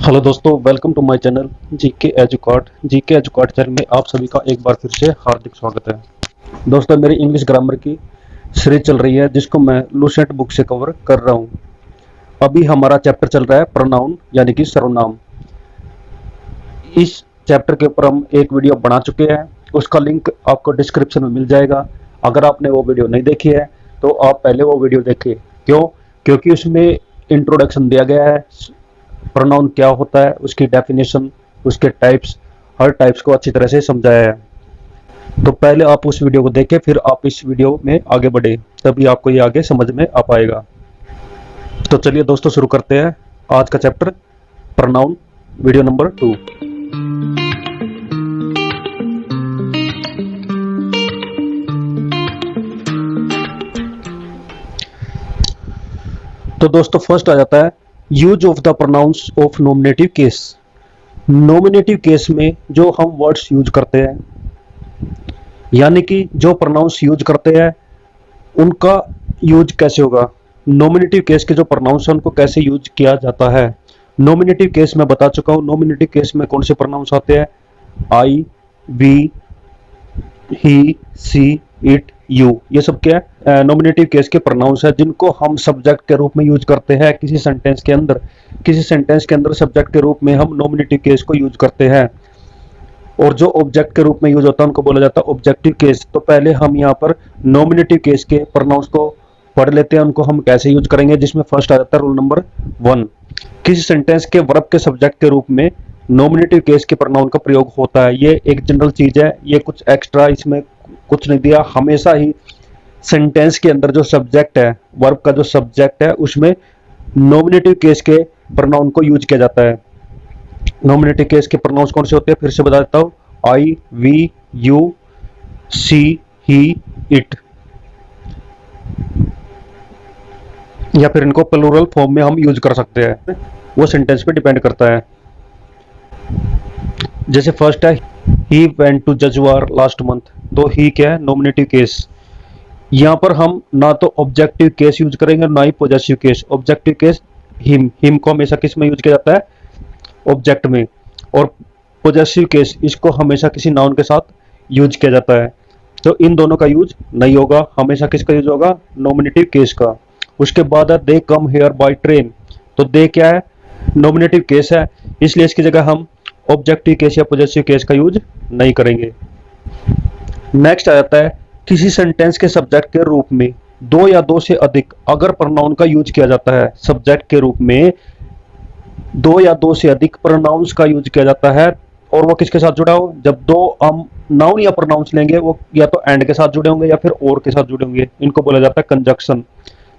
Hello दोस्तों, welcome to my channel GK educate channel में आप सभी का एक बार फिर से हार्दिक स्वागत है। दोस्तों, मेरी इंग्लिश ग्रामर की सीरीज चल रही है जिसको मैं लूसेंट बुक से कवर कर रहा हूँ। अभी हमारा चैप्टर चल रहा है प्रोनाउन यानी कि सर्वनाम। इस चैप्टर के ऊपर हम एक वीडियो बना चुके हैं, उसका लिंक आपको डिस्क्रिप्शन में मिल जाएगा। अगर आपने वो वीडियो नहीं देखी है तो आप पहले वो वीडियो देखें। क्योंकि उसमें इंट्रोडक्शन दिया गया है, प्रोनाउन क्या होता है, उसकी डेफिनेशन, उसके टाइप्स, हर टाइप्स को अच्छी तरह से समझाया है। तो पहले आप उस वीडियो को देखें, फिर आप इस वीडियो में आगे बढ़े, तभी आपको ये आगे समझ में आ पाएगा। तो चलिए दोस्तों, शुरू करते हैं आज का चैप्टर प्रोनाउन, वीडियो नंबर 2। तो दोस्तों, फर्स्ट आ जाता है use of the pronounce of nominative case. Nominative case में जो हम वर्ड्स यूज करते हैं, यानी कि जो प्रोनाउंस यूज करते हैं, उनका यूज कैसे होगा। नॉमिनेटिव केस के जो प्रोनाउंस हैं उनको कैसे यूज किया जाता है। नॉमिनेटिव केस में बता चुका हूं। नॉमिनेटिव केस में कौन से प्रोनाउंस आते हैं? I, we, he, she, it, you, ये सब क्या है? नॉमिनेटिव केस के प्रोनाउंस है जिनको हम सब्जेक्ट के रूप में यूज करते हैं किसी सेंटेंस के अंदर। किसी सेंटेंस के अंदर सब्जेक्ट के रूप में हम नॉमिनेटिव केस को यूज करते हैं, और जो ऑब्जेक्ट के रूप में यूज होता है उनको बोला जाता है ऑब्जेक्टिव केस। तो पहले हम यहाँ पर नॉमिनेटिव केस के प्रोनाउंस को पढ़ लेते हैं, उनको हम कैसे यूज करेंगे। जिसमें फर्स्ट आ जाता है रूल नंबर 1, किसी सेंटेंस के वर्ब के सब्जेक्ट के रूप में नॉमिनेटिव केस के प्रोनाउन का प्रयोग होता है। ये एक जनरल चीज है, ये कुछ एक्स्ट्रा इसमें कुछ नहीं दिया। हमेशा ही सेंटेंस के अंदर जो सब्जेक्ट है, वर्ब का जो सब्जेक्ट है, उसमें नॉमिनेटिव केस के प्रोनाउन को यूज किया जाता है। नॉमिनेटिव केस के प्रोनाउंस कौन से होते हैं, फिर से बता देता हूं। I, we, you, she, he, it, या फिर इनको प्लूरल फॉर्म में हम यूज कर सकते हैं, वो सेंटेंस पे डिपेंड करता है। जैसे फर्स्ट है ही वेंट टू जजुआर लास्ट मंथ, तो ही क्या है? Nominative case. यहाँ पर हम ना तो ऑब्जेक्टिव केस यूज करेंगे ना ही possessive case. Objective case him को हमेशा किस में यूज किया जाता है? ऑब्जेक्ट में। और पॉजेसिव केस इसको हमेशा किसी नाउन के साथ यूज किया जाता है। तो इन दोनों का यूज नहीं होगा, हमेशा किसका यूज होगा? नॉमिनेटिव केस का। उसके बाद है दे कम हेयर बाय ट्रेन, तो दे क्या है? नॉमिनेटिव केस है, इसलिए इसकी जगह हम ऑब्जेक्टिव केस या पॉजेसिव केस का यूज नहीं करेंगे। नेक्स्ट आ जाता है किसी सेंटेंस के सब्जेक्ट के रूप में दो या दो से अधिक अगर प्रोनाउन का यूज किया जाता है। सब्जेक्ट के रूप में दो या दो से अधिक प्रोनाउंस का यूज किया जाता है, और वो किसके साथ जुड़ा हो? जब दो हम नाउन या प्रोनाउंस लेंगे, वो या तो एंड के साथ जुड़े होंगे या फिर और के साथ जुड़े होंगे। इनको बोला जाता है कंजक्शन।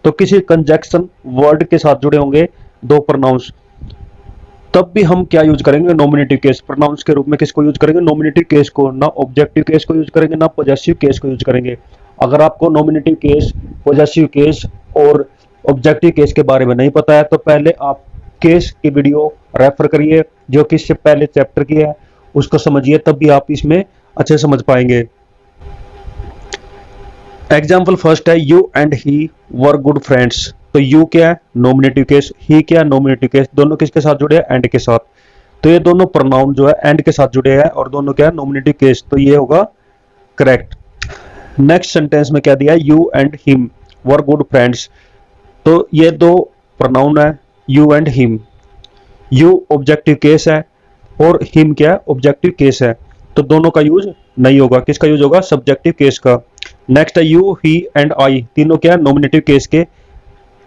तो किसी कंजक्शन वर्ड के साथ जुड़े होंगे दो प्रोनाउंस, तब भी हम क्या यूज करेंगे? Nominative case. प्रोनाउंस के रूप में किसको यूज करेंगे? नॉमिनेटिव केस को। ना ऑब्जेक्टिव केस को यूज करेंगे ना पॉजेसिव केस को यूज करेंगे। अगर आपको नॉमिनेटिव केस, पॉजेसिव केस और ऑब्जेक्टिव केस के बारे में नहीं पता है तो पहले आप केस की वीडियो रेफर करिए, जो कि इससे पहले चैप्टर की है, उसको समझिए, तब भी आप इसमें अच्छे समझ पाएंगे। एग्जाम्पल फर्स्ट है you and he were good friends, तो यू क्या है? Nominative case. ही क्या है? Nominative case. दोनों किसके साथ जुड़े हैं? एंड के साथ। तो ये दोनों प्रोनाउन जो है एंड के साथ जुड़े हैं और दोनों क्या है? Nominative case. तो ये होगा करेक्ट। नेक्स्ट सेंटेंस में क्या दिया है? You and him were good friends, तो ये दो प्रोनाउन है, you and him. You objective case है और हिम क्या है? ऑब्जेक्टिव केस है। तो दोनों का यूज नहीं होगा, किसका यूज होगा? सब्जेक्टिव केस का। नेक्स्ट है यू, ही एंड आई, तीनों क्या है? नॉमिनेटिव केस के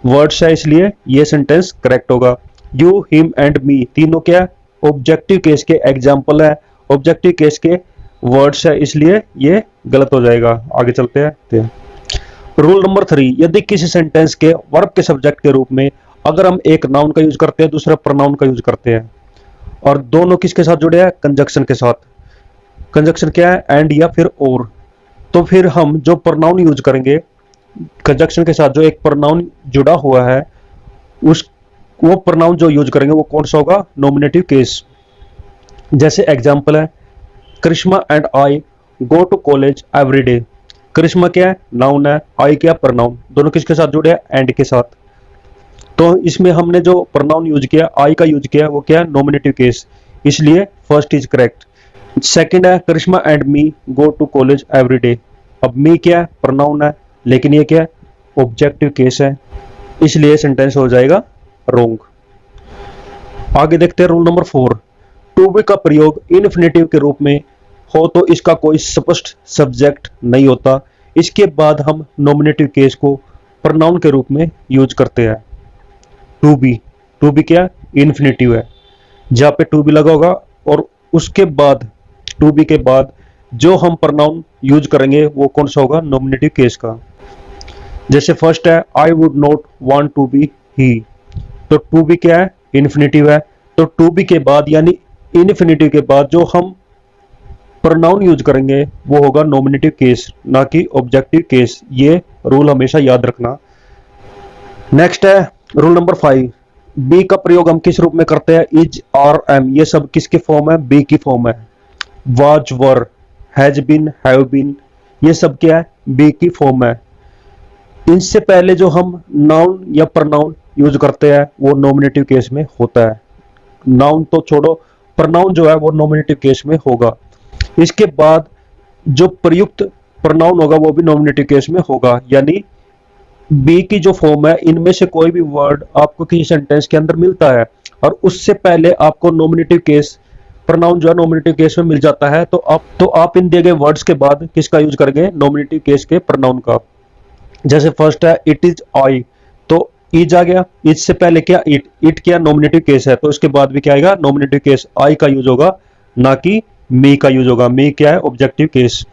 वर्ड्स है, इसलिए ये सेंटेंस करेक्ट होगा। यू, हिम एंड मी, तीनों क्या है? ऑब्जेक्टिव केस के एग्जाम्पल है, ऑब्जेक्टिव केस के वर्ड्स है, इसलिए ये गलत हो जाएगा। आगे चलते हैं। रूल नंबर 3, यदि किसी सेंटेंस के वर्ब के सब्जेक्ट के रूप में अगर हम एक नाउन का यूज करते हैं, दूसरा प्रोनाउन का यूज करते हैं, और दोनों किसके साथ जुड़े हैं? कंजक्शन के साथ। कंजक्शन क्या है? एंड या फिर और। तो फिर हम जो प्रोनाउन यूज करेंगे कंजक्शन के साथ, जो एक प्रोनाउन जुड़ा हुआ है, उस वो प्रोनाउन जो यूज करेंगे वो कौन सा होगा? Nominative case. जैसे एग्जांपल है Karishma and I go to college every day. Karishma क्या है? नाउन है, आई क्या? प्रोनाउन। दोनों किसके साथ जुड़े हैं? एंड के साथ। तो इसमें हमने जो प्रोनाउन यूज किया, आई का यूज किया, वो क्या है, नॉमिनेटिव केस, इसलिए फर्स्ट इज करेक्ट। सेकंड है Karishma and me go to college every day. अब मी क्या है, प्रोनाउन है, लेकिन ये क्या है, ऑब्जेक्टिव केस है, इसलिए सेंटेंस हो जाएगा रोंग। आगे देखते हैं रूल नंबर 4। टू बी का प्रयोग इन्फिनेटिव के रूप में हो तो इसका कोई स्पष्ट सब्जेक्ट नहीं होता। इसके बाद हम नॉमिनेटिव केस को प्रोनाउन के रूप में यूज करते हैं। टू बी क्या, इन्फिनेटिव है, जहां पे टू बी लगा होगा और उसके बाद टू बी के बाद जो हम प्रोनाउन यूज करेंगे वो कौन सा होगा, नॉमिनेटिव केस का। जैसे फर्स्ट है I would not want to be he, तो टू बी क्या है, इन्फिनेटिव है, तो टू बी के बाद यानी इन्फिनेटिव के बाद जो हम प्रोनाउन यूज करेंगे वो होगा नॉमिनेटिव केस, ना कि ऑब्जेक्टिव केस। ये रूल हमेशा याद रखना। नेक्स्ट है रूल नंबर 5। बी का प्रयोग हम किस रूप में करते हैं, इज, आर, एम, ये सब किसकी फॉर्म है, बी की फॉर्म है। Was, were, has been, have been, ये सब क्या है, बी की फॉर्म है। इनसे पहले जो हम नाउन या प्रोनाउन यूज करते हैं वो नॉमिनेटिव केस में होता है। नाउन तो छोड़ो, प्रोनाउन जो है वो नॉमिनेटिव केस में होगा। इसके बाद जो प्रयुक्त प्रोनाउन होगा वो भी नॉमिनेटिव केस में होगा। यानी बी की जो फॉर्म है, इनमें से कोई भी वर्ड आपको किसी सेंटेंस के अंदर मिलता है और उससे पहले आपको नॉमिनेटिव केस प्रोनाउन जो है नॉमिनेटिव केस में मिल जाता है, तो आप इन दिए गए वर्ड्स के बाद किसका यूज करेंगे, नॉमिनेटिव केस के प्रोनाउन का। जैसे फर्स्ट है इट इज आई, तो इज आ गया, इज से पहले क्या, इट क्या नॉमिनेटिव केस है, तो इसके बाद भी क्या आएगा, नॉमिनेटिव केस, आई का यूज होगा, ना कि मी का यूज होगा। मी क्या है, ऑब्जेक्टिव केस।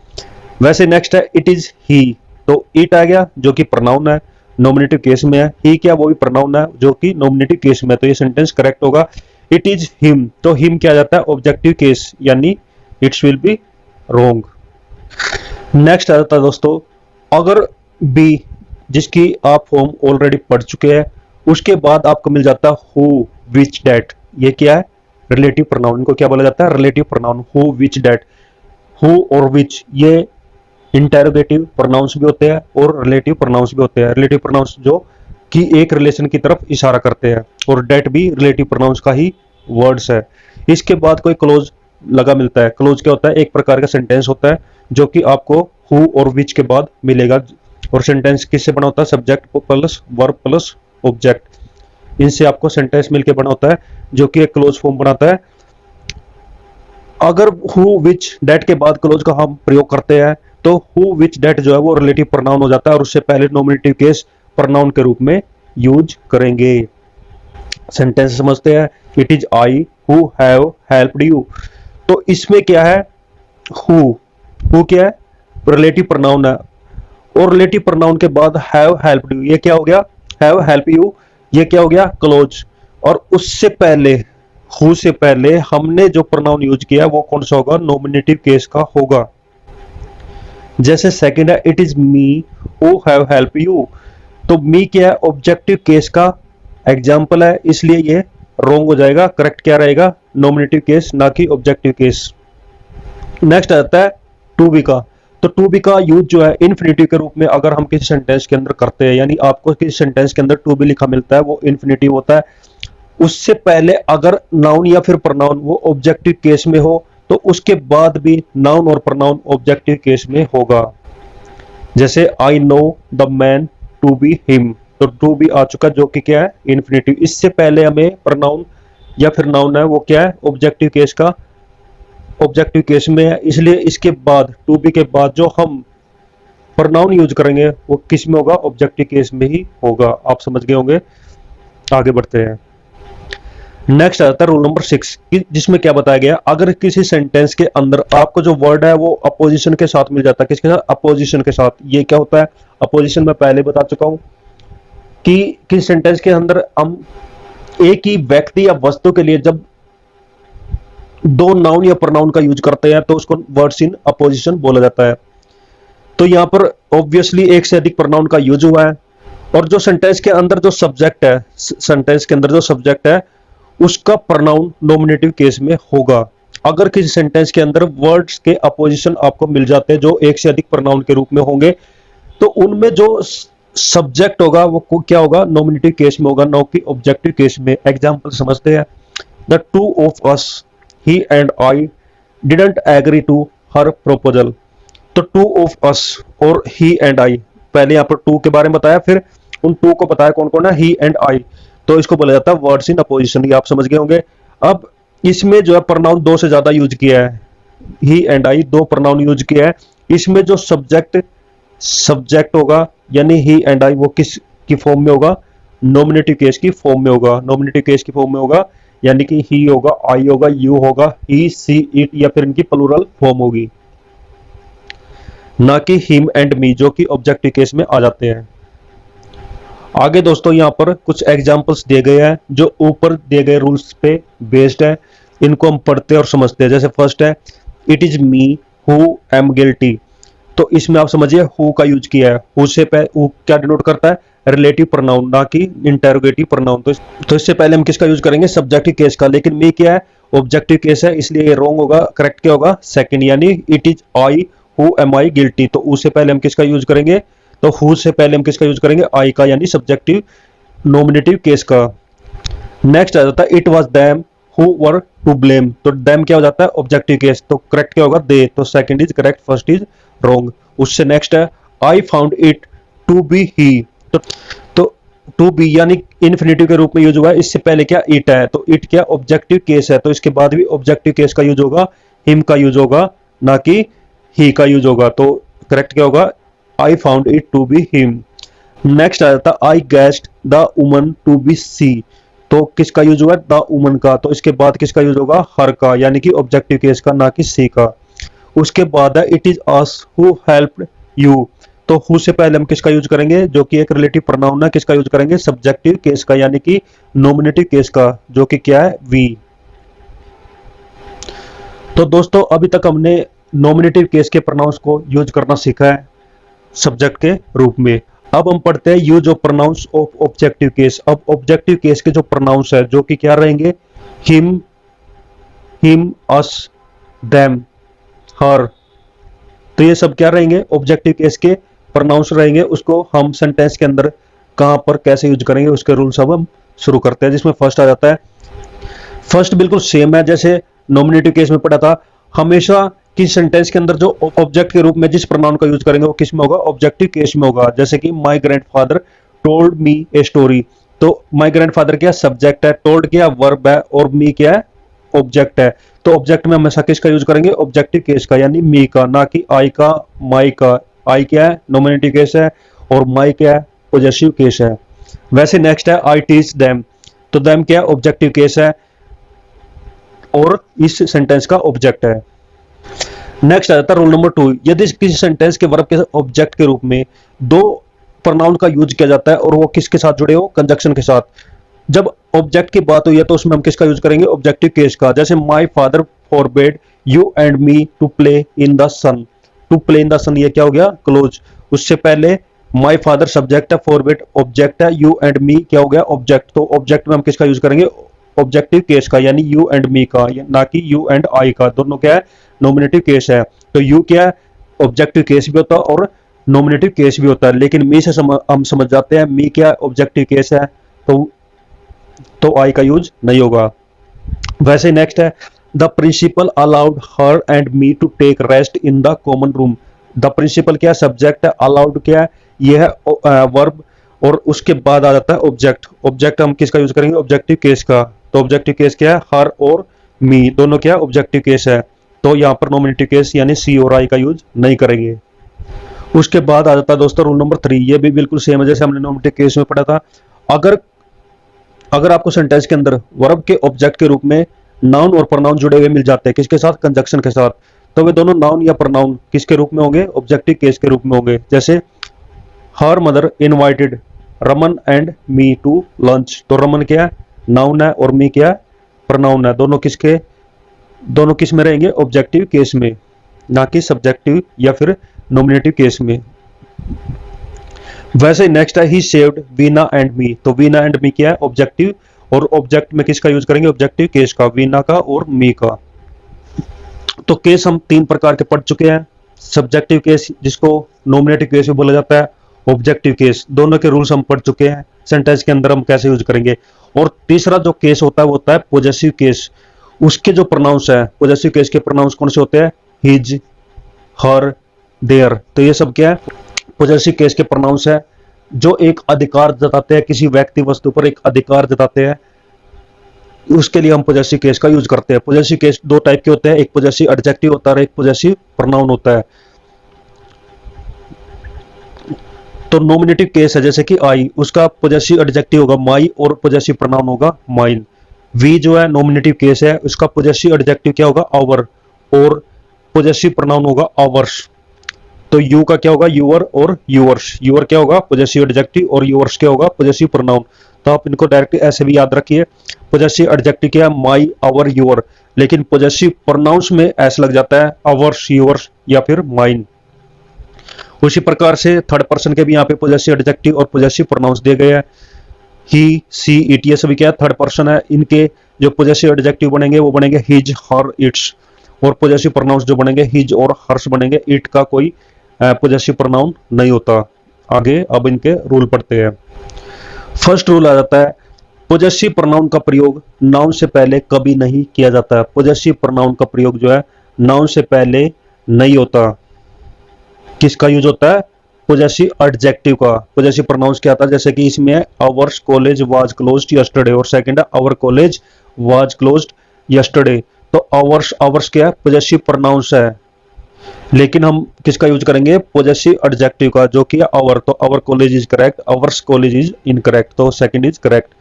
वैसे नेक्स्ट है इट इज ही, तो इट आ गया जो कि प्रोनाउन है, नॉमिनेटिव केस में है। ही क्या, वो भी प्रोनाउन है जो कि नॉमिनेटिव केस में है, तो ये सेंटेंस करेक्ट होगा। इट इज हिम, तो हिम क्या आ जाता है, ऑब्जेक्टिव केस, यानी it's will be wrong. Next आ जाता है दोस्तों, अगर बी जिसकी आप फॉर्म ऑलरेडी पढ़ चुके हैं, उसके बाद आपको मिल जाता है हु, विच, डेट, ये क्या है, रिलेटिव प्रोनाउन। इनको क्या बोला जाता है, relative pronoun. Who, which, that, who और विच ये इंटेरोगेटिव प्रोनाउंस भी होते हैं और रिलेटिव प्रोनाउंस भी होते हैं। रिलेटिव प्रोनाउंस जो कि एक रिलेशन की तरफ इशारा करते हैं, और डेट भी रिलेटिव प्रोनाउंस का ही वर्ड्स है। इसके बाद कोई क्लोज लगा मिलता है। क्लोज क्या होता है, एक प्रकार का सेंटेंस होता है जो कि आपको हु और विच के बाद मिलेगा, और सेंटेंस किससे बना होता है, subject plus verb plus object, इनसे आपको सेंटेंस मिलके बना होता है जो कि एक क्लोज फॉर्म बनाता है। अगर हु, विच, डेट के बाद क्लोज का हम प्रयोग करते हैं तो हु, विच, डेट जो है वो रिलेटिव प्रोनाउन हो जाता है, और उससे पहले नॉमिनेटिव केस प्रोनाउन के रूप में यूज करेंगे। सेंटेंस समझते हैं, it is I who have helped you, तो इसमें क्या है, हु क्या है, रिलेटिव प्रोनाउन है, और रिलेटिव प्रोनाउन के बाद हैव हेल्प्ड यू, ये क्या हो गया, हैव हेल्प यू, ये क्या हो गया, क्लोज। और उससे पहले, हु से पहले हमने जो प्रोनाउन यूज किया वो कौन सा होगा, नॉमिनेटिव केस का होगा। जैसे सेकंड है it is me who have help you, तो मी क्या है, ऑब्जेक्टिव केस का एग्जाम्पल है, इसलिए ये रोंग हो जाएगा। करेक्ट क्या रहेगा, नॉमिनेटिव केस, ना कि ऑब्जेक्टिव केस। नेक्स्ट आता है टू बी का, तो टू बी का यूज जो है इन्फिनेटिव के रूप में अगर हम किसी सेंटेंस के अंदर करते हैं, यानी आपको किसी सेंटेंस के अंदर टू बी लिखा मिलता है, वो इन्फिनेटिव होता है। उससे पहले अगर नाउन या फिर प्रोनाउन वो ऑब्जेक्टिव केस में हो, तो उसके बाद भी नाउन और प्रोनाउन ऑब्जेक्टिव केस में होगा। जैसे I know the man to be him, तो टू बी आ चुका जो कि क्या है, इन्फिनेटिव। इससे पहले हमें प्रोनाउन या फिर नाउन है वो क्या है, ऑब्जेक्टिव केस का, ऑब्जेक्टिव केस में है, इसलिए इसके बाद टू बी के बाद जो हम प्रोनाउन यूज करेंगे वो किस में होगा, ऑब्जेक्टिव केस में ही होगा। आप समझ गए होंगे। आगे बढ़ते हैं। नेक्स्ट आता है रूल नंबर 6, जिसमें क्या बताया गया, अगर किसी सेंटेंस के अंदर आपको जो वर्ड है वो अपोजिशन के साथ मिल जाता है, किसके साथ, अपोजिशन के साथ। ये क्या होता है, अपोजिशन मैं पहले बता चुका हूं कि किसी सेंटेंस के अंदर हम एक ही व्यक्ति या वस्तु के लिए जब दो नाउन या प्रोनाउन का यूज करते हैं तो उसको वर्ड्स इन अपोजिशन बोला जाता है। तो यहां पर ऑब्वियसली एक से अधिक प्रोनाउन का यूज हुआ है, और जो सेंटेंस के अंदर जो सब्जेक्ट है, सेंटेंस के अंदर जो सब्जेक्ट है उसका प्रोनाउन नॉमिनेटिव केस में होगा। अगर किसी सेंटेंस के अंदर वर्ड्स के अपोजिशन आपको मिल जाते हैं जो एक से अधिक प्रोनाउन के रूप में होंगे, तो उनमें जो सब्जेक्ट होगा वो क्या होगा, नॉमिनेटिव केस में होगा, नो कि ऑब्जेक्टिव केस में। एग्जाम्पल समझते हैं। The two of us, he and I, didn't agree to her proposal. तो टू ऑफ अस और ही एंड आई, पहले यहाँ पर टू के बारे में बताया, फिर उन टू को बताया कौन कौन है, ही एंड आई। तो इसको बोला जाता है वर्ड्स इन अपोजिशन, ये आप समझ गए होंगे। अब इसमें जो है प्रोनाउन दो से ज्यादा यूज किया है, ही एंड आई दो प्रोनाउन यूज किया है। इसमें जो सब्जेक्ट होगा यानी ही एंड आई, वो किस की फॉर्म में होगा, नॉमिनेटिव केस की फॉर्म में होगा। नॉमिनेटिव केस की फॉर्म में होगा यानी कि ही होगा, आई होगा, यू होगा, ही, सी, इट, या फिर इनकी प्लूरल फॉर्म होगी, ना कि हिम एंड मी जो कि ऑब्जेक्टिव केस में आ जाते हैं। आगे दोस्तों यहाँ पर कुछ एग्जांपल्स दिए गए हैं जो ऊपर दिए गए रूल्स पे बेस्ड है, इनको हम पढ़ते और समझते हैं। जैसे फर्स्ट है, it is me who am guilty. तो इसमें आप समझिए हु का यूज किया है। हु से हु क्या डिनोट करता है, रिलेटिव प्रोनाउन, ना कि इंटेरोगेटिव प्रोनाउन। तो इससे पहले हम किसका यूज करेंगे, सब्जेक्टिव केस का। लेकिन मी क्या है, ऑब्जेक्टिव केस है, इसलिए ये रॉन्ग होगा। करेक्ट क्या होगा, सेकंड, यानी it is I who am I guilty. तो उससे पहले हम किसका यूज करेंगे, तो हु से पहले हम किसका यूज करेंगे, आई का, यानी सब्जेक्टिव नॉमिनेटिव केस का। नेक्स्ट आ जाता है, it was them who were to blame. तो देम क्या हो जाता है, ऑब्जेक्टिव केस। तो करेक्ट क्या होगा, दे। तो second is correct, first is wrong. उससे नेक्स्ट है, I found it to be he. तो टू बी यानी इन्फिनिटिव के रूप में यूज हुआ है। इससे पहले क्या, इट है, तो इट क्या ऑब्जेक्टिव केस है, तो इसके बाद भी ऑब्जेक्टिव केस का यूज होगा, हिम का यूज होगा, ना कि ही का यूज होगा। तो करेक्ट क्या होगा, I found it to be him. Next आ जाता है, I guessed the woman to be she. तो किसका यूज हुआ है, द वुमन का। तो इसके बाद किसका यूज होगा, हर का, यानी कि ऑब्जेक्टिव केस का, ना कि सी का। उसके बाद है, it is us who helped you. तो हु से पहले हम किसका यूज करेंगे, जो कि एक रिलेटिव प्रोनाउन है, किसका यूज करेंगे, सब्जेक्टिव केस का, यानी कि नॉमिनेटिव केस का, जो कि क्या है, वी। तो दोस्तों अभी तक हमने नॉमिनेटिव केस के प्रोनाउंस को यूज करना सीखा है सब्जेक्ट के रूप में। अब हम पढ़ते हैं use of pronouns of objective case. अब ऑब्जेक्टिव केस के जो प्रोनाउंस है, जो कि क्या रहेंगे, हिम, अस, देम, हर। तो ये सब क्या रहेंगे, ऑब्जेक्टिव केस के प्रोनाउंस रहेंगे। उसको हम सेंटेंस के अंदर कहां पर कैसे यूज करेंगे, उसके रूल्स अब हम शुरू करते हैं। जिसमें फर्स्ट आ जाता है, फर्स्ट बिल्कुल सेम है जैसे नॉमिनेटिव केस में पढ़ा था। हमेशा किस सेंटेंस के अंदर जो ऑब्जेक्ट के रूप में जिस प्रोनाउन का यूज करेंगे वो किस में होगा, ऑब्जेक्टिव केस में होगा। जैसे कि my grandfather told me a story. तो माय ग्रैंडफादर क्या सब्जेक्ट है, टोल्ड क्या वर्ब है, और मी क्या है, ऑब्जेक्ट है। तो ऑब्जेक्ट में हमेशा किसका यूज करेंगे, ऑब्जेक्टिव केस का, यानी मी का, ना कि आई का, माई का। आई क्या है, नॉमिनेटिव केस है, और माई क्या है, पॉजेसिव केस है। वैसे नेक्स्ट है, आई टीच देम। तो देम क्या है, ऑब्जेक्टिव केस है, और इस सेंटेंस का ऑब्जेक्ट है। नेक्स्ट आ जाता है रूल नंबर 2, यदि किसी सेंटेंस के वर्ब के ऑब्जेक्ट के रूप में दो प्रोनाउन का यूज किया जाता है और वो किसके साथ जुड़े हो, कंजक्शन के साथ। जब ऑब्जेक्ट की बात हुई है तो उसमें हम किसका यूज करेंगे, ऑब्जेक्टिव केस का। जैसे my father forbade you and me to play in the sun. To play in the sun ये क्या हो गया, क्लोज। उससे पहले माय फादर सब्जेक्ट है, फॉरबेड ऑब्जेक्ट है, यू एंड मी क्या हो गया, ऑब्जेक्ट। तो ऑब्जेक्ट में हम किसका यूज करेंगे, ऑब्जेक्टिव केस का, यानी यू एंड मी का, ना कि यू एंड आई का। दोनों क्या है, नॉमिनेटिव केस है। तो यू क्या है, ऑब्जेक्टिव केस भी होता है और नॉमिनेटिव केस भी होता है। लेकिन मी से हम समझ जाते हैं मी क्या ऑब्जेक्टिव केस है, तो आई का यूज नहीं होगा। वैसे नेक्स्ट है, the principal allowed her and me to take rest in the common room. The principal क्या सब्जेक्ट है, अलाउड क्या है, यह है वर्ब, और उसके बाद आ जाता है ऑब्जेक्ट। ऑब्जेक्ट हम किसका यूज करेंगे, ऑब्जेक्टिव केस का। तो ऑब्जेक्टिव केस क्या है, हर और मी दोनों क्या ऑब्जेक्टिव केस है। तो यहाँ पर नॉमिनेटिव केस यानी सी और आई का यूज नहीं करेंगे। उसके बाद आ जाता है दोस्तों रूल नंबर 3, ये भी बिल्कुल सेम है जैसे हमने नॉमिनेटिव केस में पढ़ा था। अगर आपको सेंटेंस के अंदर वर्ब के ऑब्जेक्ट के रूप में नाउन और प्रोनाउन जुड़े हुए मिल जाते हैं, किसके साथ, कंजक्शन के साथ, तो वे दोनों नाउन या प्रोनाउन किसके रूप में होंगे, ऑब्जेक्टिव केस के रूप में होंगे। जैसे her mother invited Raman and me to lunch. तो रमन क्या है, नाउन है, और मी क्या है, प्रोनाउन है। दोनों किस में रहेंगे, ऑब्जेक्टिव केस में, ना कि सब्जेक्टिव या फिर नॉमिनेटिव केस में। वैसे नेक्स्ट है, ही सेव्ड वीना एंड मी। तो वीना एंड मी क्या है, ऑब्जेक्टिव, और ऑब्जेक्ट में किसका यूज करेंगे, ऑब्जेक्टिव केस का, वीना का और मी का। तो केस हम 3 प्रकार के पढ़ चुके हैं। सब्जेक्टिव केस जिसको नॉमिनेटिव केस भी बोला जाता है, ऑब्जेक्टिव केस, दोनों के रूल्स हम पढ़ चुके हैं, सेंटेंस के अंदर हम कैसे यूज करेंगे। और तीसरा जो केस होता है वो होता है पॉजेसिव केस। उसके जो प्रोनाउंस है, पॉजेसिव केस के प्रोनाउंस कौन से होते हैं? His, her, their. तो ये सब क्या है? पॉजेसिव केस के प्रोनाउंस है जो एक अधिकार जताते हैं, किसी व्यक्ति वस्तु पर एक अधिकार जताते हैं, उसके लिए हम पॉजेसिव केस का यूज करते हैं। पॉजेसिव केस दो टाइप के होते हैं, एक पॉजेसिव एडजेक्टिव होता है और एक पॉजेसिव प्रोनाउन होता है। तो नॉमिनेटिव केस है जैसे कि आई, उसका पॉजेसिव एडजेक्टिव होगा माई और पॉजेसिव प्रोनाउन होगा माइन। वी जो है नॉमिनेटिव केस है, उसका पॉजेसिव एडजेक्टिव क्या होगा? आवर, और पॉजेसिव प्रोनाउन होगा आवर्स। तो यू का क्या होगा? यूअर और यूअर्स। यूअर क्या होगा? पॉजेसिव एडजेक्टिव, और यूअर्स क्या होगा? Possessive pronoun. तो आप इनको डायरेक्ट ऐसे भी याद रखिए। पॉजेसिव एडजेक्टिव क्या है? माई, आवर, यूअर। लेकिन पॉजेसिव प्रोनाउंस में ऐसा लग जाता है आवर्स, यूअर्स या फिर माइन। उसी प्रकार से थर्ड पर्सन के भी यहाँ पे पॉजेसिव एडजेक्टिव और पॉजेसिव प्रोनाउंस दिए गए हैं। ही, सी, इट, ये सभी क्या है? थर्ड पर्सन है। इनके जो पॉजेसिव एडजेक्टिव बनेंगे वो बनेंगे हिज, हर, इट्स, और पॉजेसिव प्रोनाउंस जो बनेंगे हिज और हर्ष बनेंगे। इट का कोई पॉजेसिव प्रोनाउन नहीं होता। आगे अब इनके रूल पढ़ते हैं। फर्स्ट रूल आ जाता है, पॉजेसिव प्रोनाउन का प्रयोग नाउन से पहले कभी नहीं किया जाता है। पॉजेसिव प्रोनाउन का प्रयोग जो है नाउन से पहले नहीं होता। किसका यूज होता है? पॉजेसिव एडजेक्टिव का। पॉजेसिव प्रोनाउंस क्या आता है? जैसे कि इसमें ours college was closed yesterday, और सेकंड है our college was closed yesterday. तो आवर्स, आवर्स क्या है? पॉजेसिव प्रोनाउंस है, लेकिन हम किसका यूज करेंगे? पॉजेसिव एडजेक्टिव का, जो कि आवर। तो our college is correct, ours college is incorrect, तो सेकंड इज करेक्ट।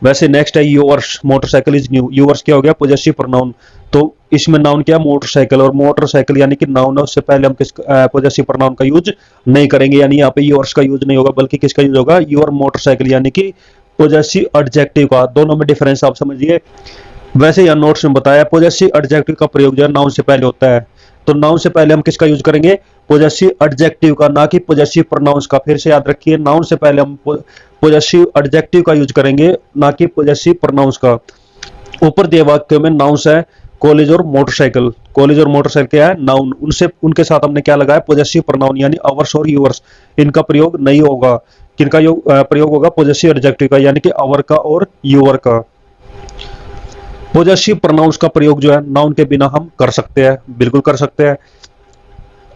वैसे नेक्स्ट है yours, motorcycle is new. Yours क्या हो गया? Possessive pronoun. तो इसमें नाउन क्या? मोटरसाइकिल, और मोटरसाइकिल यानी कि नाउन है, उससे पहले हम किस पॉजेसिव प्रोनाउन का यूज नहीं करेंगे, यानी यहाँ पे योर्स का यूज नहीं होगा, बल्कि किसका यूज होगा? योर मोटरसाइकिल, यानी कि पॉजेसिव एडजेक्टिव का। दोनों में डिफरेंस आप समझिए। वैसे यहाँ नोट्स में बताया पॉजेसिव एडजेक्टिव का प्रयोग जो है नाउन से पहले होता है। तो नाउन से पहले हम किसका यूज करेंगे? पॉजेसिव एडजेक्टिव का, ना कि पॉजेसिव प्रोनाउंस का। फिर से याद रखिए, नाउन से पहले हम पॉजेसिव एडजेक्टिव का यूज करेंगे, ना कि पॉजेसिव प्रोनाउंस का। ऊपर दिए वाक्य में नाउन्स है कॉलेज और मोटरसाइकिल। कॉलेज और मोटरसाइकिल क्या है? नाउन। उनसे उनके साथ हमने क्या लगाया? पॉजेसिव प्रोनाउन, यानी आवर्स और यूवर्स। इनका प्रयोग नहीं होगा। किनका प्रयोग होगा? पॉजेसिव एडजेक्टिव का, यानी कि आवर का और यूवर का। पॉजेसिव प्रोनाउंस का प्रयोग जो है नाउन के बिना हम कर सकते हैं, बिल्कुल कर सकते हैं।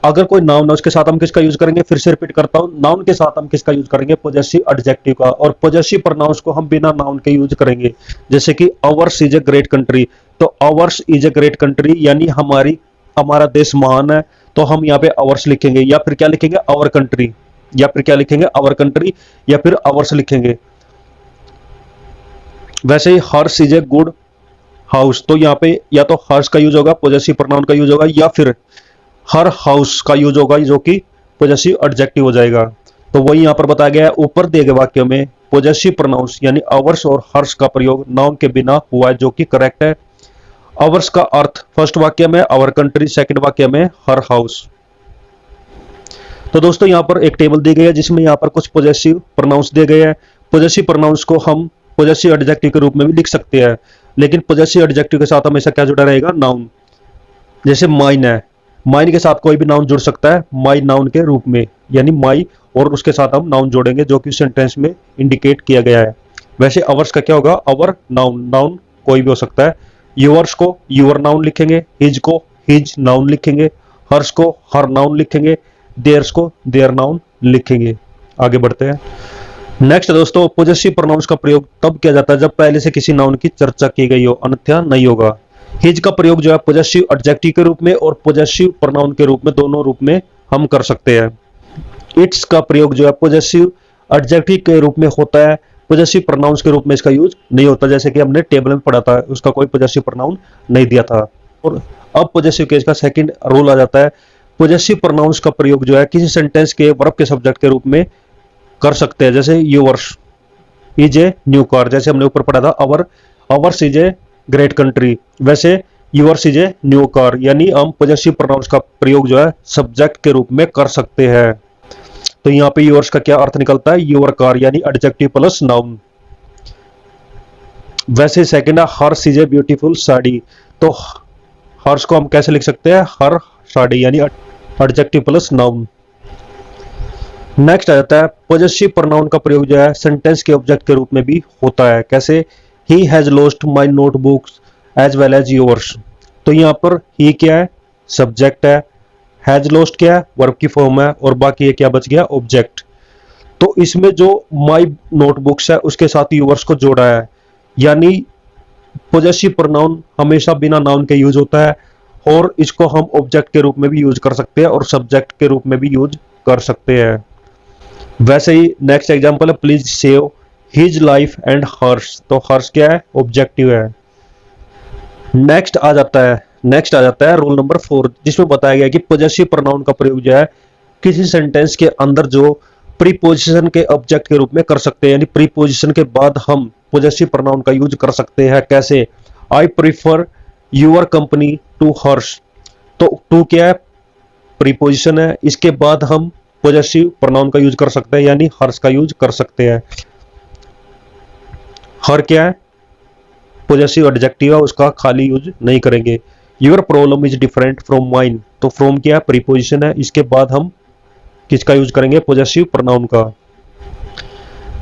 अगर कोई नाउन है उसके साथ हम किसका यूज करेंगे? फिर से रिपीट करता हूं, नाउन के साथ हम किसका यूज करेंगे? पॉजेसिव एडजेक्टिव का। और पॉजेसिव प्रोनाउंस को हम बिना नाउन के यूज करेंगे, जैसे कि ours is a great country. तो ours is a great country यानी हमारा देश महान है, तो हम यहाँ पे आवर्स लिखेंगे, या फिर क्या लिखेंगे? आवर कंट्री, या फिर क्या लिखेंगे? आवर कंट्री, या फिर आवर्स लिखेंगे। वैसे ही हर्ष इज ए गुड हाउस, तो यहाँ पे या तो हर्ष का यूज होगा, पॉजेसिव प्रोनाउन का यूज होगा, या फिर हर हाउस का यूज होगा, जो कि पॉजेसिव एडजेक्टिव हो जाएगा। तो वही यहाँ पर बताया गया है ऊपर दिए गए वाक्य में पॉजेसिव प्रोनाउंस यानी आवर्स और हर्ष का प्रयोग नाउन के बिना हुआ है, जो कि करेक्ट है। आवर्स का अर्थ फर्स्ट वाक्य में आवर कंट्री, सेकंड वाक्य में हर हाउस। तो दोस्तों यहाँ पर एक टेबल दी गई है जिसमें यहाँ पर कुछ पॉजेसिव प्रोनाउंस दिए गए हैं। पॉजेसिव प्रोनाउंस को हम पॉजेसिव एडजेक्टिव के रूप में भी लिख सकते हैं, लेकिन पॉजेसिव एडजेक्टिव के साथ हमेशा क्या जुड़ा रहेगा? नाउन। जैसे माइन है, माइन के साथ कोई भी नाउन जुड़ सकता है माई नाउन के रूप में, यानी माई, और उसके साथ हम नाउन जोड़ेंगे जो कि सेंटेंस में इंडिकेट किया गया है। वैसे अवर्स का क्या होगा? अवर नाउन। नाउन कोई भी हो सकता है। यूवर्स को यूवर नाउन लिखेंगे, हिज को हिज नाउन लिखेंगे, हर्ष को हर नाउन लिखेंगे, देयर्स को देयर नाउन लिखेंगे। आगे बढ़ते हैं। नेक्स्ट दोस्तों, पॉजेसिव प्रोनाउंस का प्रयोग तब किया जाता है जब पहले से किसी नाउन की चर्चा की गई हो, अन्यथा नहीं होगा। हिज का प्रयोग जो है पॉजेसिव एडजेक्टिव के रूप में और पॉजेसिव प्रोनाउन के रूप में, दोनों रूप में हम कर सकते हैं। इट्स का प्रयोग जो है पॉजेसिव एडजेक्टिव के रूप में होता है, पॉजेसिव प्रोनाउंस के रूप में इसका यूज नहीं होता, जैसे कि हमने टेबल में पढ़ा था, उसका कोई पॉजेसिव प्रोनाउन नहीं दिया था। और अब पॉजेसिव केस का सेकंड रूल आ जाता है, पॉजेसिव प्रोनाउंस का प्रयोग जो है किसी सेंटेंस के वर्ब के सब्जेक्ट के रूप में कर सकते हैं, जैसे yours is a new car, जैसे हमने ऊपर पढ़ा था ours is a great country. वैसे yours is a new car, यानी हम पॉजेसिव प्रोनाउंस का प्रयोग जो है सब्जेक्ट के रूप में कर सकते हैं। तो यहाँ पे यूवर्स का क्या अर्थ निकलता है? यूवर कार, यानी एडजेक्टिव प्लस नाउन। वैसे सेकंड है हर्ष इज ए ब्यूटीफुल साड़ी, तो हर्ष को हम कैसे लिख सकते हैं? हर साड़ी, यानी एडजेक्टिव प्लस नाउन। नेक्स्ट आ जाता है पॉजेसिव प्रोनाउन का प्रयोग जो है सेंटेंस के ऑब्जेक्ट के रूप में भी होता है। कैसे? He has lost my notebooks as well as yours. तो यहाँ पर ही क्या है? सब्जेक्ट है। हैज लॉस्ट क्या है? वर्ब की फॉर्म है। और बाकी ये क्या बच गया? ऑब्जेक्ट। तो इसमें जो माई नोटबुक्स है उसके साथ योर्स को जोड़ा है, यानी पॉजेसिव प्रोनाउन हमेशा बिना नाउन के यूज होता है और इसको हम ऑब्जेक्ट के रूप में भी यूज कर सकते हैं और सब्जेक्ट के रूप में भी यूज कर सकते हैं। वैसे ही नेक्स्ट एग्जांपल है please save his life and hers. तो हर्स क्या है? ऑब्जेक्टिव है। नेक्स्ट आ जाता है रोल नंबर 4, जिसमें बताया गया कि पॉजेसिव प्रोनाउन का प्रयोग जो है किसी सेंटेंस के अंदर जो प्रीपोजिशन के ऑब्जेक्ट के रूप में कर सकते हैं, यानी प्रीपोजिशन के बाद हम पॉजेसिव प्रोनाउन का यूज कर सकते हैं। कैसे? I prefer your company to hers. तो टू क्या है? प्रीपोजिशन है। इसके बाद हम पॉजेसिव प्रोनाउन का यूज कर सकते हैं, यानी हर्स का यूज कर सकते हैं। हर क्या है? पॉजेसिव एडजेक्टिव है, उसका खाली यूज नहीं करेंगे। Your problem is different from mine. तो फ्रॉम क्या है? प्रीपोजिशन है। इसके बाद हम किसका यूज करेंगे? पॉजेसिव प्रोनाउन का।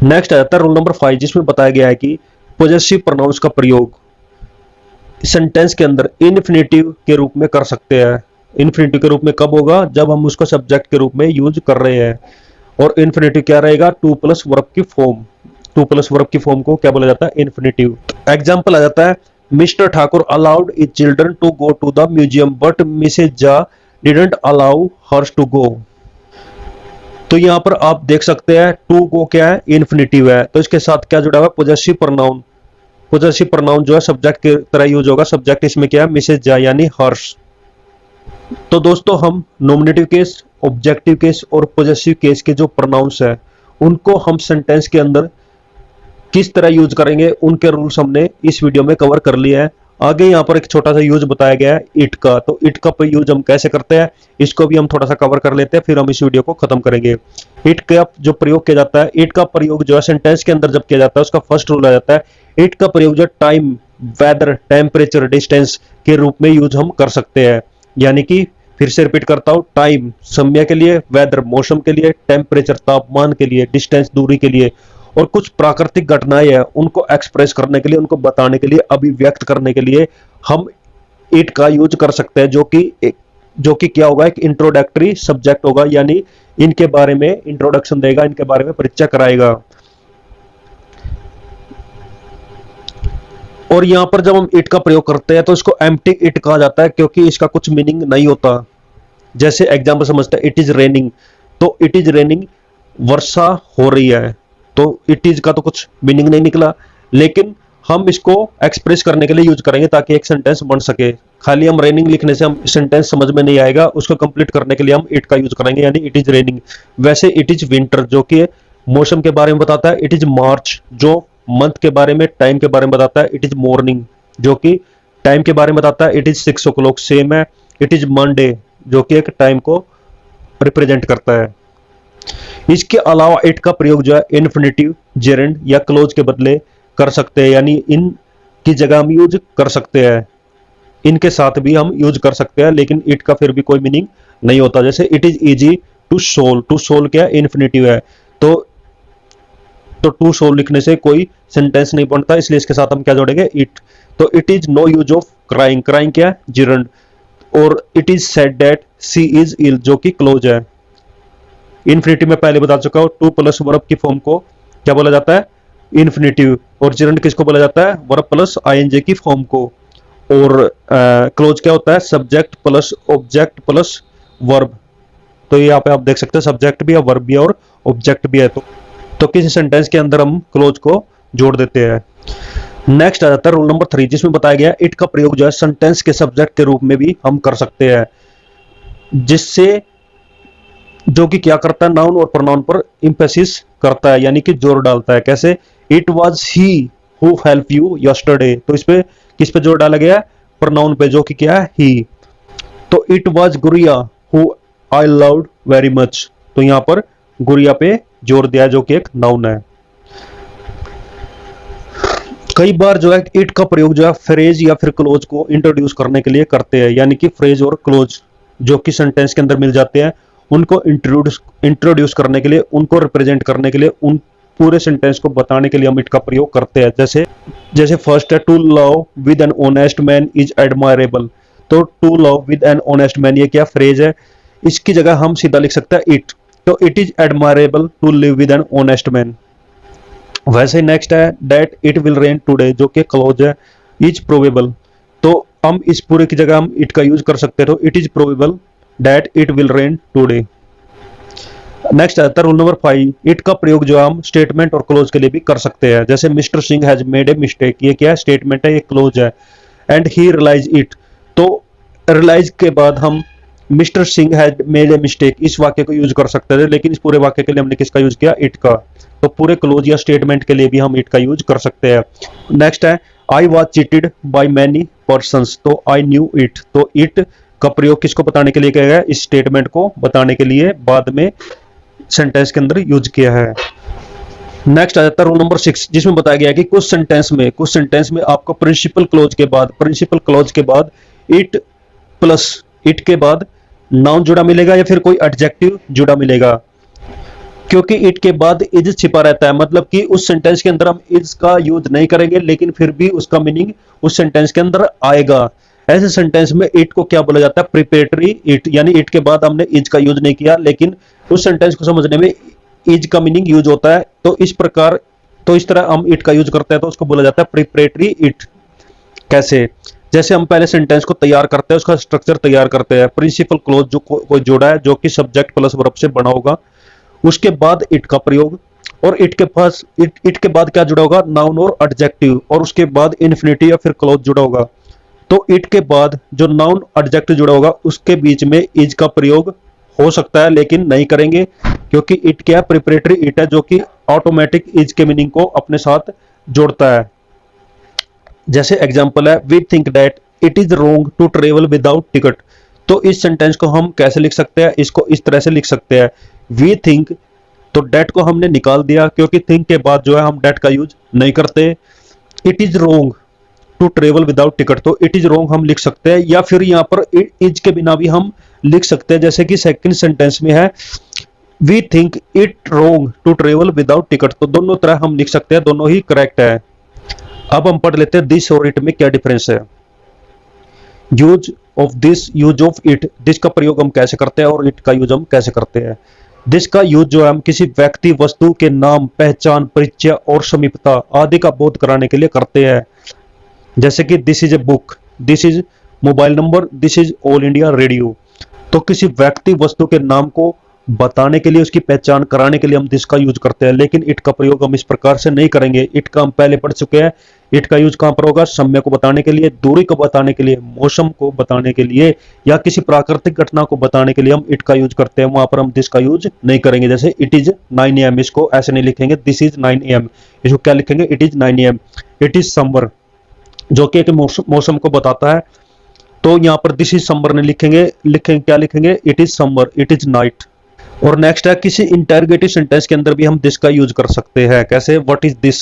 नेक्स्ट आ जाता है रोल नंबर 5, जिसमें बताया गया है कि पॉजेसिव प्रोनाउंस का प्रयोग सेंटेंस के अंदर इन्फिनेटिव के रूप में कर सकते हैं। इन्फिनेटिव के रूप में कब होगा? जब हम उसको सब्जेक्ट के रूप में यूज कर रहे हैं। और इन्फिनेटिव क्या रहेगा? टू प्लस वर्ब की फॉर्म। टू प्लस वर्ब की फॉर्म को क्या बोला जाता है? इन्फिनेटिव। एग्जाम्पल आ जाता है Mr Thakur allowed is children to go to the museum but Mrs Jha didn't allow hers to go. तो यहां पर आप देख सकते हैं टू को क्या है? इन्फिनेटिव है। तो इसके साथ क्या जुड़ा हुआ है? Possessive pronoun. पॉजेसिव प्रोनाउन जो है सब्जेक्ट की तरह यूज होगा। सब्जेक्ट इसमें क्या है? मिसेज झा यानी हर्ष। तो दोस्तों हम नॉमिनेटिव केस, ऑब्जेक्टिव केस और पॉजेसिव केस के जो प्रोनाउंस है उनको हम सेंटेंस के अंदर किस तरह यूज करेंगे उनके रूल्स हमने इस वीडियो में कवर कर लिए हैं। आगे यहाँ पर एक छोटा सा यूज बताया गया है इट का। तो इट का यूज हम कैसे करते हैं इसको भी हम थोड़ा सा कवर कर लेते हैं, फिर हम इस वीडियो को खत्म करेंगे। इट का जो प्रयोग किया जाता है, इट का प्रयोग जो है सेंटेंस के अंदर जब किया जाता है उसका फर्स्ट रूल आ जाता है इट का प्रयोग जो टाइम, वेदर, टेम्परेचर, डिस्टेंस के रूप में यूज हम कर सकते हैं। यानी कि फिर से रिपीट करता हूं, टाइम समय के लिए, वेदर मौसम के लिए, टेम्परेचर तापमान के लिए, डिस्टेंस दूरी के लिए, और कुछ प्राकृतिक घटनाएं हैं उनको एक्सप्रेस करने के लिए, उनको बताने के लिए, अभिव्यक्त करने के लिए हम इट का यूज कर सकते हैं, जो कि क्या होगा? एक इंट्रोडक्टरी सब्जेक्ट होगा, यानी इनके बारे में इंट्रोडक्शन देगा, इनके बारे में परिचय कराएगा। और यहां पर जब हम इट का प्रयोग करते हैं तो इसको एम्प्टी इट कहा जाता है, क्योंकि इसका कुछ मीनिंग नहीं होता। जैसे एग्जांपल समझते हैं इट इज रेनिंग। तो इट इज रेनिंग, वर्षा हो रही है। तो इट इज का तो कुछ मीनिंग नहीं निकला, लेकिन हम इसको एक्सप्रेस करने के लिए यूज करेंगे ताकि एक सेंटेंस बन सके। खाली हम रेनिंग लिखने से हम सेंटेंस समझ में नहीं आएगा, उसको कंप्लीट करने के लिए हम इट का यूज करेंगे, यानी इट इज रेनिंग। वैसे इट इज विंटर जो कि मौसम के बारे में बताता है। इट इज मार्च जो मंथ के बारे में, टाइम के बारे में बताता है। इट इज मॉर्निंग जो कि टाइम के बारे में बताता है। इट इज 6 o'clock सेम है। इट इज मंडे जो कि एक टाइम को रिप्रेजेंट करता है। इसके अलावा इट का प्रयोग जो है इन्फिनेटिव, जेरेंड या क्लोज के बदले कर सकते हैं, यानी इन की जगह हम यूज कर सकते हैं, इनके साथ भी हम यूज कर सकते हैं, लेकिन इट का फिर भी कोई मीनिंग नहीं होता। जैसे it is easy to solve. To solve क्या है? इन्फिनेटिव है। तो टू सोल लिखने से कोई सेंटेंस नहीं बनता, इसलिए इसके साथ हम क्या जोड़ेंगे? इट। तो it is no use of crying. Crying क्या है? जिरंड। और it is said that she is ill जो कि क्लोज है। इन्फिनेटिव में पहले बता चुका हूं, टू प्लस वर्ब की फॉर्म को क्या बोला जाता है? इन्फिनेटिव। और जिरंड किसको बोला जाता है? वर्ब प्लस आईएनजी की फॉर्म को। और क्लोज क्या होता है? Subject plus object plus verb. तो यहाँ पे आप देख सकते हैं सब्जेक्ट भी है, वर्ब भी है और ऑब्जेक्ट भी है। तो किसी सेंटेंस के अंदर हम क्लोज को जोड़ देते हैं। नेक्स्ट आ जाता है रूल नंबर 3, जिसमें बताया गया इट का प्रयोग जो है सेंटेंस के सब्जेक्ट के रूप में भी हम कर सकते हैं, जिससे जो कि क्या करता है? नाउन और प्रोनाउन पर इंफेसिस करता है, यानी कि जोर डालता है। कैसे? It was he who help you yesterday. तो इस पे किस पे जोर डाला गया है? प्रोनाउन पे, जो कि क्या है? ही। तो इट वाज गुड़िया who I loved very much. तो यहां पर गुड़िया पे जोर दिया जो कि एक नाउन है। कई बार जो है इट का प्रयोग जो है फ्रेज या फिर क्लोज को इंट्रोड्यूस करने के लिए करते हैं, यानी कि फ्रेज और क्लोज जो कि सेंटेंस के अंदर मिल जाते हैं उनको इंट्रोड्यूस करने के लिए, उनको रिप्रेजेंट करने के लिए, उन पूरे सेंटेंस को बताने के लिए हम इट का प्रयोग करते हैं। जैसे फर्स्ट है, to love with an honest man is admirable. तो to love with an honest man, ये क्या फ्रेज है, इसकी जगह हम सीधा लिख सकते हैं इट। तो it is admirable to live with an honest man. वैसे नेक्स्ट है that it will rain today, जो कि क्लोज है, इज प्रोबेबल। तो हम इस पूरे की जगह हम इट का यूज कर सकते हैं। तो it is probable that it will rain today. Next आता है रूल नंबर 5, इट का प्रयोग जो हम स्टेटमेंट और क्लोज के लिए भी कर सकते हैं। जैसे mister Singh has made a mistake, ये क्या है, स्टेटमेंट है, ये क्लोज है। एंड ही रियलाइज इट, तो रियलाइज के बाद हम mister Singh has made a mistake इस वाक्य को यूज कर सकते थे, लेकिन इस पूरे वाक्य के लिए हमने किसका यूज किया, इट का। तो पूरे क्लोज या स्टेटमेंट के लिए भी हम इट का यूज कर सकते हैं। नेक्स्ट है I was cheated by many persons, तो आई न्यू इट। तो इट का प्रयोग किसको बताने के लिए किया गया, इस स्टेटमेंट को बताने के लिए बाद में सेंटेंस के अंदर यूज किया है। नेक्स्ट आ जाता है रूल नंबर 6, जिसमें बताया गया है कि कुछ सेंटेंस में आपको प्रिंसिपल क्लोज के बाद इट प्लस इट के बाद नाउन जुड़ा मिलेगा या फिर कोई एडजेक्टिव जुड़ा मिलेगा। क्योंकि इट के बाद इज छिपा रहता है, मतलब कि उस सेंटेंस के अंदर हम इज का यूज नहीं करेंगे, लेकिन फिर भी उसका मीनिंग उस सेंटेंस के अंदर आएगा। ऐसे सेंटेंस में इट को क्या बोला जाता है, प्रिपेरेटरी इट, यानी इट के बाद हमने इज का यूज नहीं किया, लेकिन उस सेंटेंस को समझने में इज का मीनिंग यूज होता है। तो इस तरह हम इट का यूज करते हैं, तो उसको बोला जाता है प्रिपेरेटरी इट। कैसे, जैसे हम पहले सेंटेंस को तैयार करते हैं, उसका स्ट्रक्चर तैयार करते हैं, प्रिंसिपल क्लोज जो कोई जोड़ा है जो कि सब्जेक्ट प्लस वर्ब से बना होगा, उसके बाद इट का प्रयोग, और इट के बाद क्या जुड़ा होगा, नाउन और एडजेक्टिव, और उसके बाद इन्फिनिटी या फिर क्लोज जुड़ा होगा। तो इट के बाद जो नाउन एडजेक्टिव जुड़ा होगा उसके बीच में इज का प्रयोग हो सकता है, लेकिन नहीं करेंगे, क्योंकि इट क्या प्रिपरेटरी इट है जो कि ऑटोमेटिक इज के मीनिंग को अपने साथ जोड़ता है। जैसे एग्जांपल है, we think that it is wrong to travel without ticket. तो इस सेंटेंस को हम कैसे लिख सकते हैं, इसको इस तरह से लिख सकते हैं, वी थिंक, तो डेट को हमने निकाल दिया क्योंकि थिंक के बाद जो है हम डेट का यूज नहीं करते। It is wrong to travel without ticket, तो इट इज रॉन्ग हम लिख सकते हैं, या फिर यहाँ पर इज के बिना भी हम लिख सकते हैं। जैसे कि सेकंड सेंटेंस में है we think it wrong to travel without ticket, तो दोनों तरह हम लिख सकते हैं, दोनों ही करेक्ट है। अब हम पढ़ लेते हैं दिस और इट में क्या डिफरेंस है। Use of this, use of it, this का प्रयोग हम कैसे करते हैं और इट का यूज हम कैसे करते हैं। दिस का यूज जो है हम किसी व्यक्ति वस्तु के नाम, पहचान, परिचय और समीपता आदि का बोध कराने के लिए करते हैं। जैसे कि this is a book, this is mobile number, this is all India radio. तो किसी व्यक्ति वस्तु के नाम को बताने के लिए, उसकी पहचान कराने के लिए हम दिस का यूज करते हैं, लेकिन इट का प्रयोग हम इस प्रकार से नहीं करेंगे। इट का हम पहले पढ़ चुके हैं, इट का यूज कहां पर होगा, समय को बताने के लिए, दूरी को बताने के लिए, मौसम को बताने के लिए, या किसी प्राकृतिक घटना को बताने के लिए हम इट का यूज करते हैं, वहां पर हम दिस का यूज नहीं करेंगे। जैसे इट इज 9 AM, इसको ऐसे नहीं लिखेंगे दिस इज 9 AM, इसको क्या लिखेंगे, it is 9 AM। It is summer, जो कि एक मौसम को बताता है, तो यहाँ पर दिस इज समर नहीं लिखेंगे क्या लिखेंगे, it is summer, it is night. और नेक्स्ट है किसी इंटरोगेटिव सेंटेंस के अंदर भी हम दिस का यूज कर सकते हैं। कैसे, व्हाट इज दिस,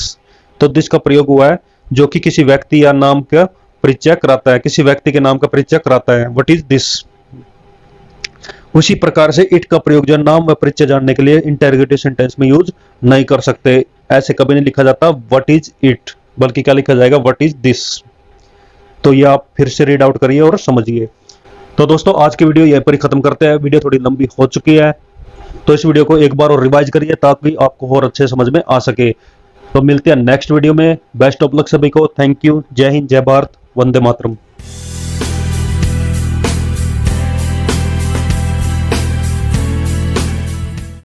तो दिस का प्रयोग हुआ है जो कि किसी व्यक्ति या नाम का परिचय कराता है, किसी व्यक्ति के नाम का परिचय कराता है, व्हाट इज दिस। उसी प्रकार से इट का प्रयोग जो नाम व परिचय जानने के लिए इंटरोगेटिव सेंटेंस में यूज नहीं कर सकते। ऐसे कभी नहीं लिखा जाता व्हाट इज इट, बल्कि क्या लिखा जाएगा, व्हाट इज दिस। तो ये आप फिर से रीड आउट करिए और समझिए। तो दोस्तों आज की वीडियो यहीं पर ही खत्म करते हैं। वीडियो थोड़ी लंबी हो चुकी है, तो इस वीडियो को एक बार और रिवाइज करिए ताकि आपको और अच्छे समझ में आ सके। तो मिलते हैं नेक्स्ट वीडियो में। बेस्ट ऑफ लक सभी को। Thank you. जय हिंद, जय भारत, वंदे मातरम।